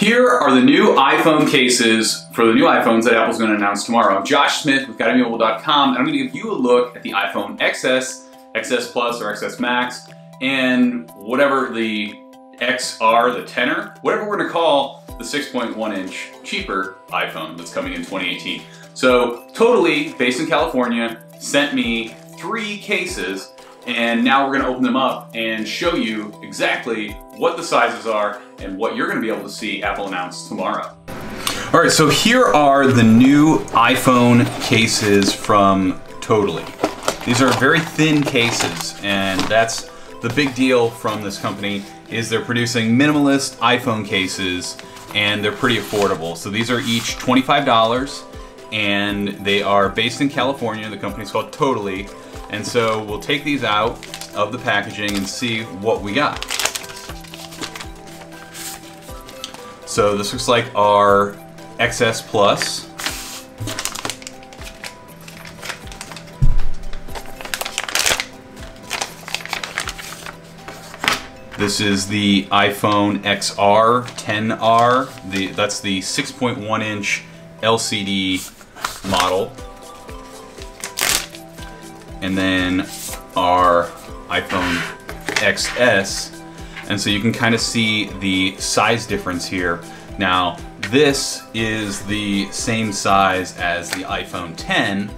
Here are the new iPhone cases for the new iPhones that Apple's going to announce tomorrow. I'm Josh Smith with GuideMobile.com, and I'm going to give you a look at the iPhone XS, XS Plus, or XS Max, and whatever the XR, the 10er, whatever we're going to call the 6.1-inch cheaper iPhone that's coming in 2018. So Totally, based in California, sent me 3 cases, and now we're going to open them up and show you exactly what the sizes are and what you're going to be able to see Apple announce tomorrow. All right, so here are the new iPhone cases from Totally. These are very thin cases, and that's the big deal from this company, is they're producing minimalist iPhone cases, and they're pretty affordable. So these are each $25, and they are based in California. The company's called Totally. And so we'll take these out of the packaging and see what we got. So this looks like our XS Plus. This is the iPhone XR 10R. That's the 6.1-inch LCD model. And then our iPhone XS. And so you can kind of see the size difference here. Now, this is the same size as the iPhone 10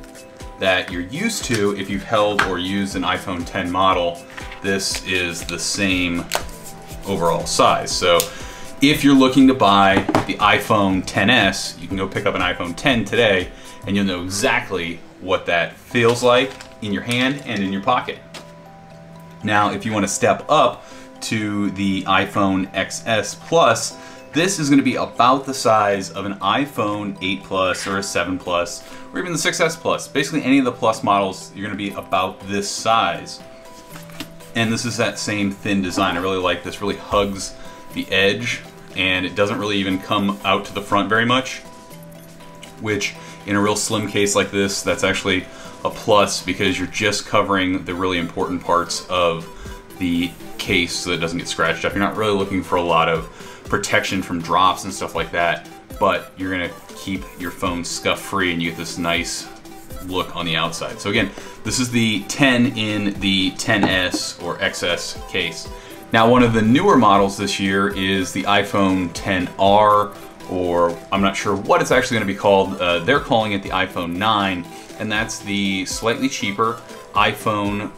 that you're used to if you've held or used an iPhone 10 model. This is the same overall size. So if you're looking to buy the iPhone XS, you can go pick up an iPhone 10 today and you'll know exactly what that feels like in your hand and in your pocket. Now, if you want to step up to the iPhone XS Plus, this is going to be about the size of an iPhone 8 Plus or a 7 Plus or even the 6S Plus. Basically any of the Plus models, you're going to be about this size. And this is that same thin design. I really like this. Really hugs the edge, and it doesn't really even come out to the front very much, which in a real slim case like this, that's actually a plus because you're just covering the really important parts of the case so that it doesn't get scratched up. You're not really looking for a lot of protection from drops and stuff like that, but you're gonna keep your phone scuff free and you get this nice look on the outside. So again, this is the 10 in the 10S or XS case. Now, one of the newer models this year is the iPhone 10R, or I'm not sure what it's actually going to be called. They're calling it the iPhone 9, and that's the slightly cheaper iPhone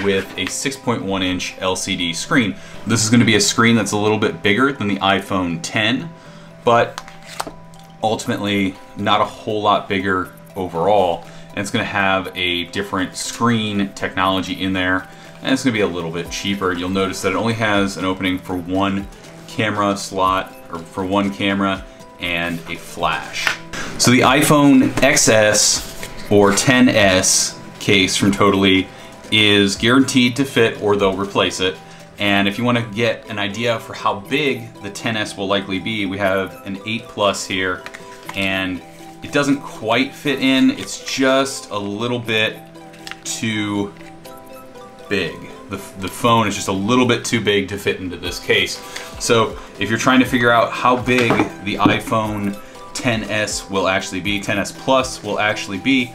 with a 6.1-inch LCD screen. This is going to be a screen that's a little bit bigger than the iPhone 10, but ultimately not a whole lot bigger overall. And it's going to have a different screen technology in there, and it's going to be a little bit cheaper. You'll notice that it only has an opening for one camera slot, or for one camera and a flash. So the iPhone XS or 10S case from Totally is guaranteed to fit, or they'll replace it. And if you want to get an idea for how big the 10S will likely be, we have an 8 Plus here, and it doesn't quite fit in. It's just a little bit too big. The phone is just a little bit too big to fit into this case. So if you're trying to figure out how big the iPhone 10S will actually be, 10S Plus will actually be,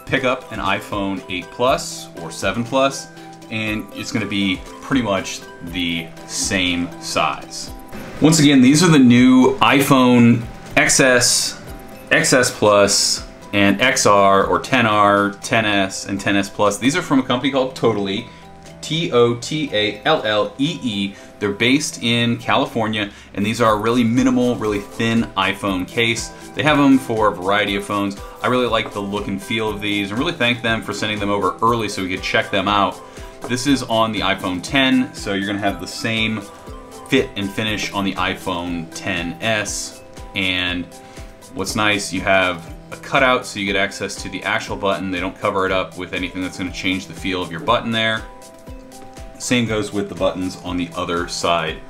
pick up an iPhone 8 Plus or 7 Plus, and it's going to be pretty much the same size. Once again, these are the new iPhone XS, XS Plus, and XR or 10R, 10S, and 10S Plus. These are from a company called Totally, T-O-T-A-L-L-E-E. They're based in California, and these are a really minimal, really thin iPhone case. They have them for a variety of phones. I really like the look and feel of these, and really thank them for sending them over early so we could check them out. This is on the iPhone 10, so you're gonna have the same fit and finish on the iPhone 10S. And what's nice, you have a cutout so you get access to the actual button. They don't cover it up with anything that's gonna change the feel of your button there. Same goes with the buttons on the other side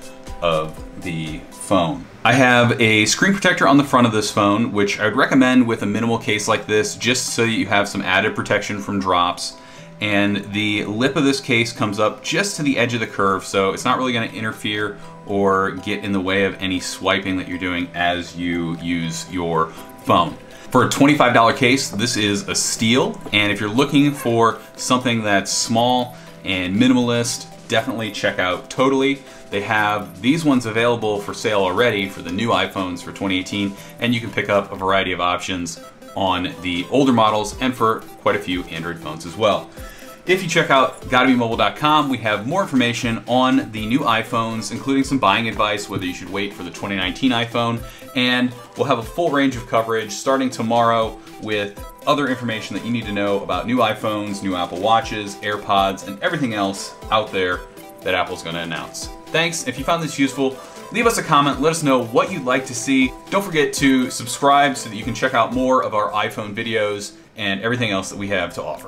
of the phone. I have a screen protector on the front of this phone, which I would recommend with a minimal case like this, just so you have some added protection from drops. And the lip of this case comes up just to the edge of the curve, so it's not really going to interfere or get in the way of any swiping that you're doing as you use your phone. For a $25 case, this is a steal, and if you're looking for something that's small and minimalist, definitely check out Totally. They have these ones available for sale already for the new iPhones for 2018, and you can pick up a variety of options on the older models and for quite a few Android phones as well. If you check out GottaBeMobile.com, we have more information on the new iPhones, including some buying advice, whether you should wait for the 2019 iPhone, and we'll have a full range of coverage starting tomorrow with other information that you need to know about new iPhones, new Apple Watches, AirPods, and everything else out there that Apple's going to announce. Thanks. If you found this useful, leave us a comment, let us know what you'd like to see. Don't forget to subscribe so that you can check out more of our iPhone videos and everything else that we have to offer.